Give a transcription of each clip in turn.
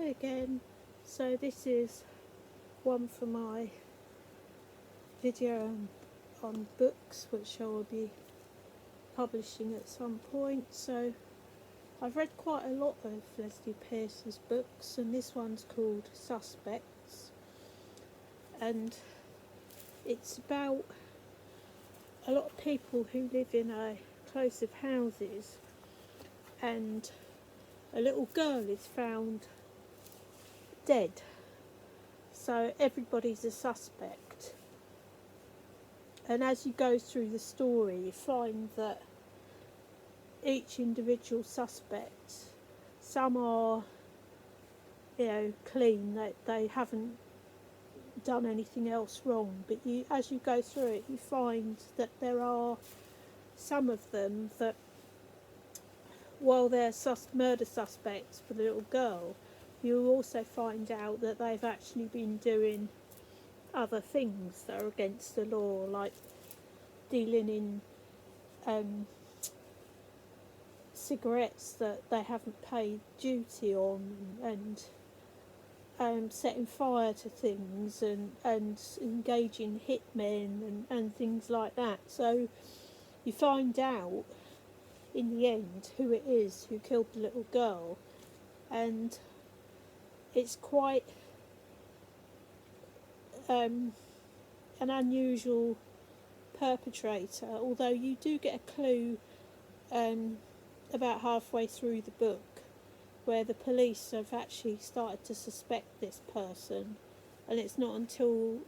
again. So this is one for my video on books, which I will be publishing at some point. So I've read quite a lot of Leslie Pierce's books, and this one's called Suspects, and it's about a lot of people who live in a close of houses, and a little girl is found dead, so everybody's a suspect. And as you go through the story, you find that each individual suspect, some are clean, that they haven't done anything else wrong, but as you go through it, you find that there are some of them that, while they're murder suspects for the little girl, you also find out that they've actually been doing other things that are against the law, like dealing in cigarettes that they haven't paid duty on, and setting fire to things, and engaging hitmen and things like that. So you find out in the end who it is who killed the little girl, and it's quite an unusual perpetrator, although you do get a clue about halfway through the book where the police have actually started to suspect this person, and it's not until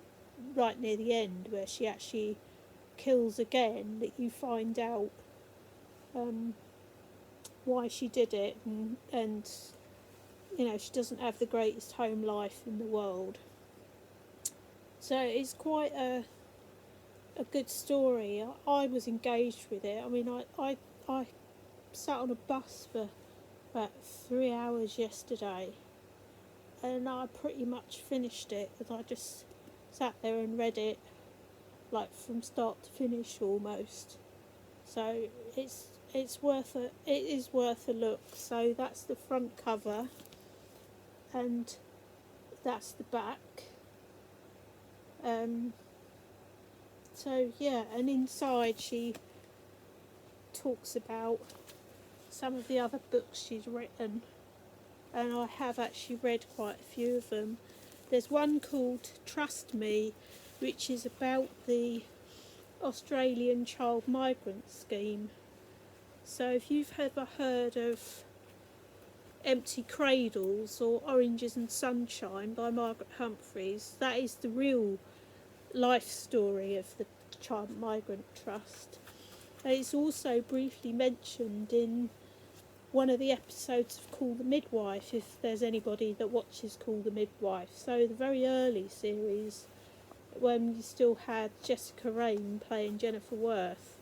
right near the end where she actually kills again that you find out why she did it, and she doesn't have the greatest home life in the world. So it's quite a good story. I was engaged with it. I mean, I sat on a bus for about 3 hours yesterday, and I pretty much finished it, as I just sat there and read it like from start to finish almost. So it is worth a look. So that's the front cover, and that's the back. So yeah, and inside she talks about some of the other books she's written, and I have actually read quite a few of them. There's one called Trust Me, which is about the Australian child migrant scheme. So if you've ever heard of Empty Cradles or Oranges and Sunshine by Margaret Humphreys, that is the real life story of the Child Migrant Trust. And it's also briefly mentioned in one of the episodes of Call the Midwife, if there's anybody that watches Call the Midwife. So the very early series, when you still had Jessica Raine playing Jennifer Worth,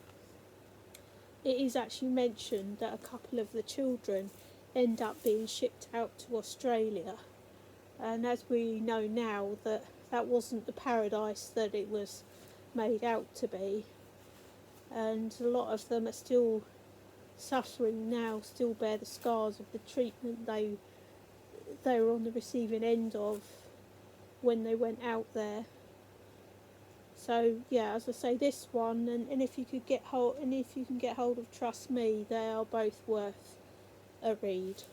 it is actually mentioned that a couple of the children end up being shipped out to Australia. And as we know now, that wasn't the paradise that it was made out to be. And a lot of them are still suffering now, still bear the scars of the treatment they were on the receiving end of when they went out there. So yeah, as I say, this one and if you can get hold of Trust Me, they are both worth a read.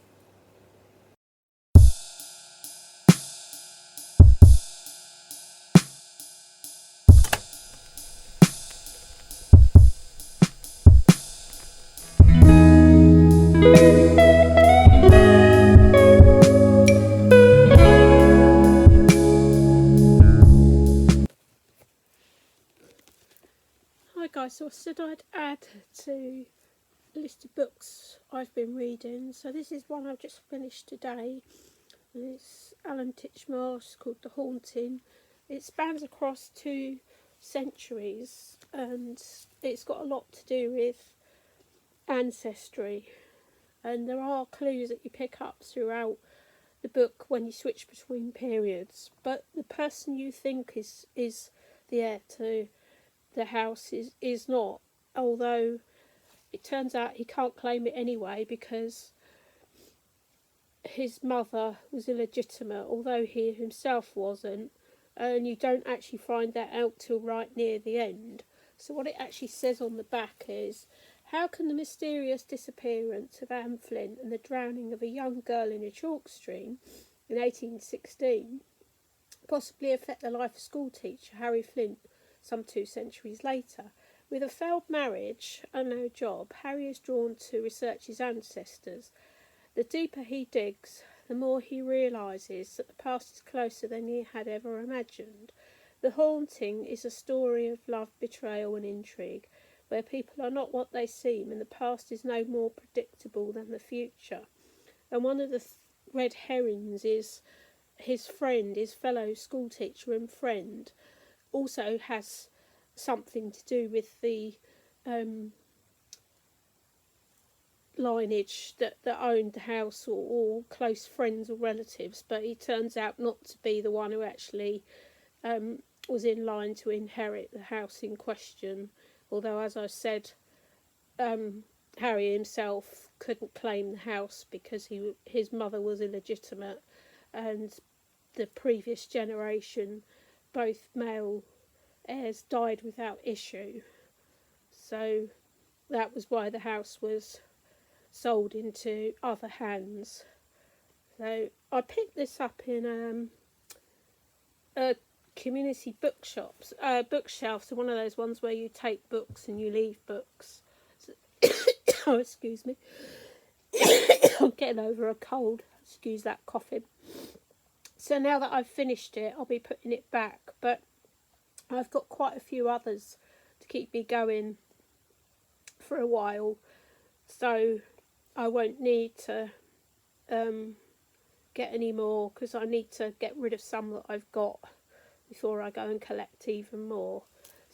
Hi guys, so I said I'd add to a list of books I've been reading. So this is one I've just finished today, and it's Alan Titchmarsh, called The Haunting. It spans across 2 centuries, and it's got a lot to do with ancestry, and there are clues that you pick up throughout the book when you switch between periods, but the person you think is the heir to the house is not, although it turns out he can't claim it anyway, because his mother was illegitimate, although he himself wasn't, and you don't actually find that out till right near the end. So what it actually says on the back is, how can the mysterious disappearance of Anne Flint and the drowning of a young girl in a chalk stream in 1816 possibly affect the life of schoolteacher Harry Flint some 2 centuries later? With a failed marriage and no job, Harry is drawn to research his ancestors. The deeper he digs, the more he realises that the past is closer than he had ever imagined. The Haunting is a story of love, betrayal and intrigue, where people are not what they seem and the past is no more predictable than the future. And one of the red herrings is his friend, his fellow schoolteacher and friend, also has something to do with the lineage that owned the house, or close friends or relatives, but he turns out not to be the one who actually was in line to inherit the house in question. Although, as I said, Harry himself couldn't claim the house because his mother was illegitimate, and the previous generation, both male heirs, died without issue. So that was why the house was sold into other hands. So I picked this up in a community bookshops, bookshelf. So one of those ones where you take books and you leave books. So oh, excuse me. I'm getting over a cold. Excuse that coughing. So now that I've finished it, I'll be putting it back. But I've got quite a few others to keep me going for a while. So I won't need to get any more, because I need to get rid of some that I've got before I go and collect even more.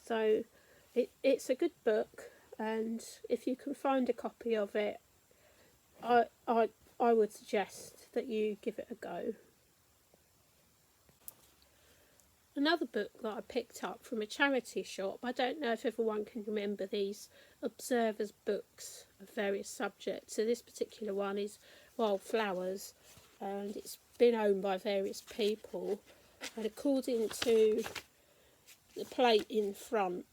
So it's a good book, and if you can find a copy of it, I would suggest that you give it a go. Another book that I picked up from a charity shop, I don't know if everyone can remember these Observer's books of various subjects. So this particular one is Wildflowers, and it's been owned by various people. And according to the plate in front,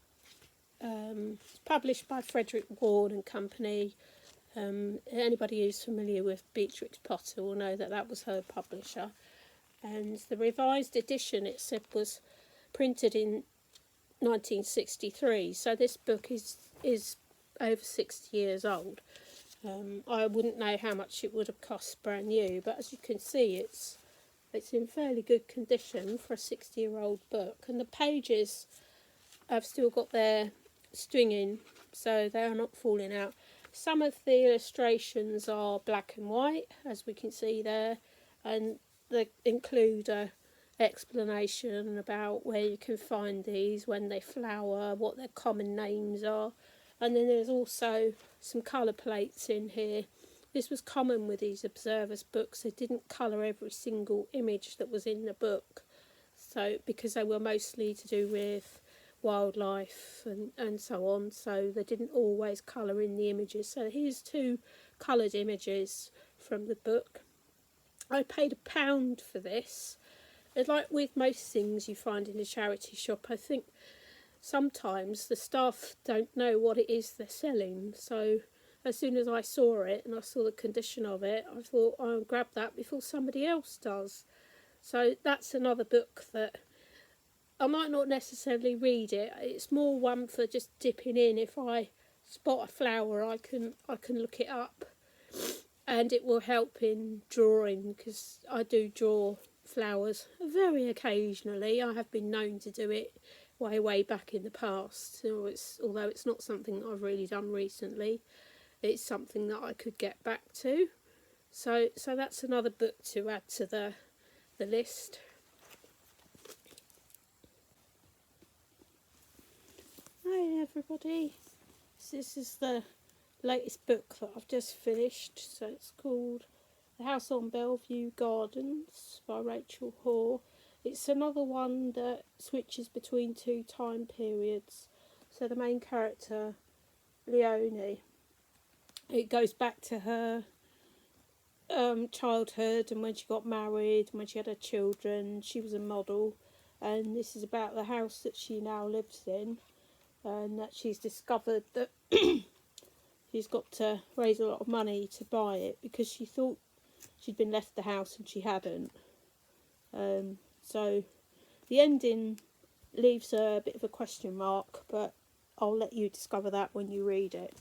it's published by Frederick Ward and Company. Anybody who's familiar with Beatrix Potter will know that that was her publisher. And the revised edition, it said, was printed in 1963. So this book is over 60 years old. I wouldn't know how much it would have cost brand new, but as you can see, it's in fairly good condition for a 60-year-old book. And the pages have still got their stringing, so they are not falling out. Some of the illustrations are black and white, as we can see there, and they include a explanation about where you can find these, when they flower, what their common names are, and then there's also some colour plates in here. This was common with these Observer's books. They didn't colour every single image that was in the book, so because they were mostly to do with wildlife and so on, so they didn't always colour in the images. So here's 2 coloured images from the book. I paid £1 for this. And like with most things you find in a charity shop, I think sometimes the staff don't know what it is they're selling. So as soon as I saw it and I saw the condition of it, I thought I'll grab that before somebody else does. So that's another book that I might not necessarily read it. It's more one for just dipping in. If I spot a flower, I can look it up. And it will help in drawing, because I do draw flowers very occasionally. I have been known to do it way back in the past. So although it's not something that I've really done recently, it's something that I could get back to. So that's another book to add to the list. Hi everybody. This is the latest book that I've just finished. So it's called The House on Bellevue Gardens by Rachel Hoare. It's another one that switches between 2 time periods. So the main character, Leonie, it goes back to her childhood and when she got married and when she had her children. She was a model, and this is about the house that she now lives in, and that she's discovered that she's got to raise a lot of money to buy it because she thought she'd been left the house and she hadn't. So the ending leaves a bit of a question mark, but I'll let you discover that when you read it.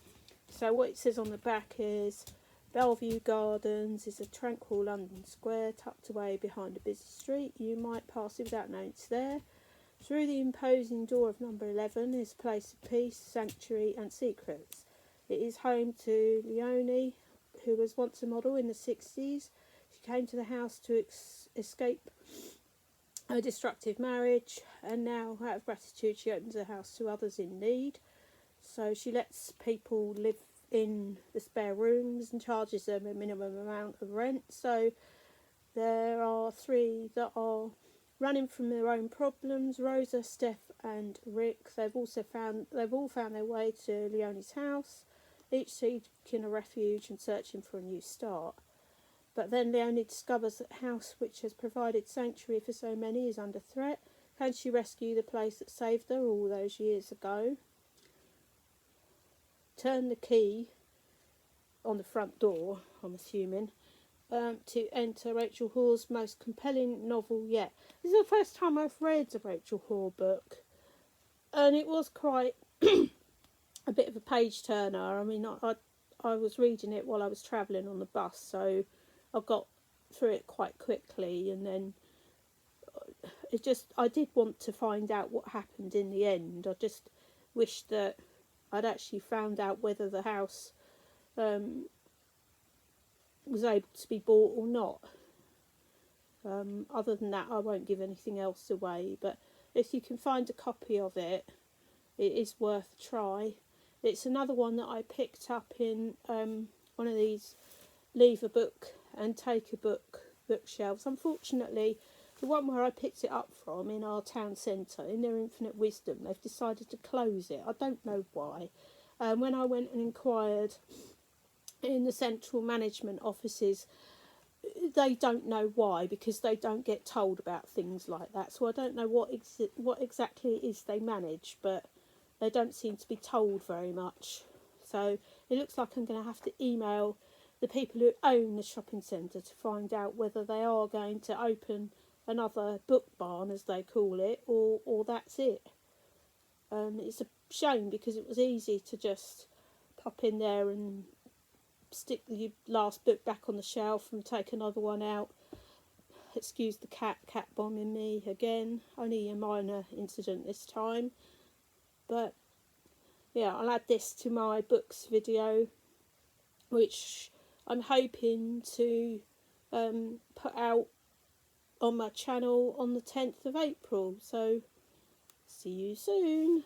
So what it says on the back is, Bellevue Gardens is a tranquil London square tucked away behind a busy street. You might pass it without knowing it's there. Through the imposing door of number 11 is a place of peace, sanctuary and secrets. It is home to Leonie, who was once a model in the 60s. She came to the house to escape a destructive marriage, and now, out of gratitude, she opens the house to others in need. So she lets people live in the spare rooms and charges them a minimum amount of rent. So there are 3 that are running from their own problems: Rosa, Steph and Rick. They've all found their way to Leonie's house, each seeking a refuge and searching for a new start. But then Leonie discovers that the house which has provided sanctuary for so many is under threat. Can she rescue the place that saved her all those years ago? Turn the key on the front door, I'm assuming, to enter Rachel Hall's most compelling novel yet. This is the first time I've read a Rachel Hall book, and it was quite a bit of a page turner. I mean, I was reading it while I was travelling on the bus, so I got through it quite quickly, and then I did want to find out what happened in the end. I just wished that I'd actually found out whether the house was able to be bought or not. Other than that, I won't give anything else away, but if you can find a copy of it, it is worth a try. It's another one that I picked up in one of these leave a book and take a book bookshelves. Unfortunately, the one where I picked it up from in our town centre, in their infinite wisdom, they've decided to close it. I don't know why. When I went and inquired in the central management offices, they don't know why, because they don't get told about things like that. So I don't know what exactly it is they manage, but they don't seem to be told very much. So it looks like I'm going to have to email the people who own the shopping centre to find out whether they are going to open another book barn, as they call it, or that's it. It's a shame, because it was easy to just pop in there and stick the last book back on the shelf and take another one out. Excuse the cat bombing me again. Only a minor incident this time. But yeah, I'll add this to my books video, which I'm hoping to put out on my channel on the 10th of April. So see you soon.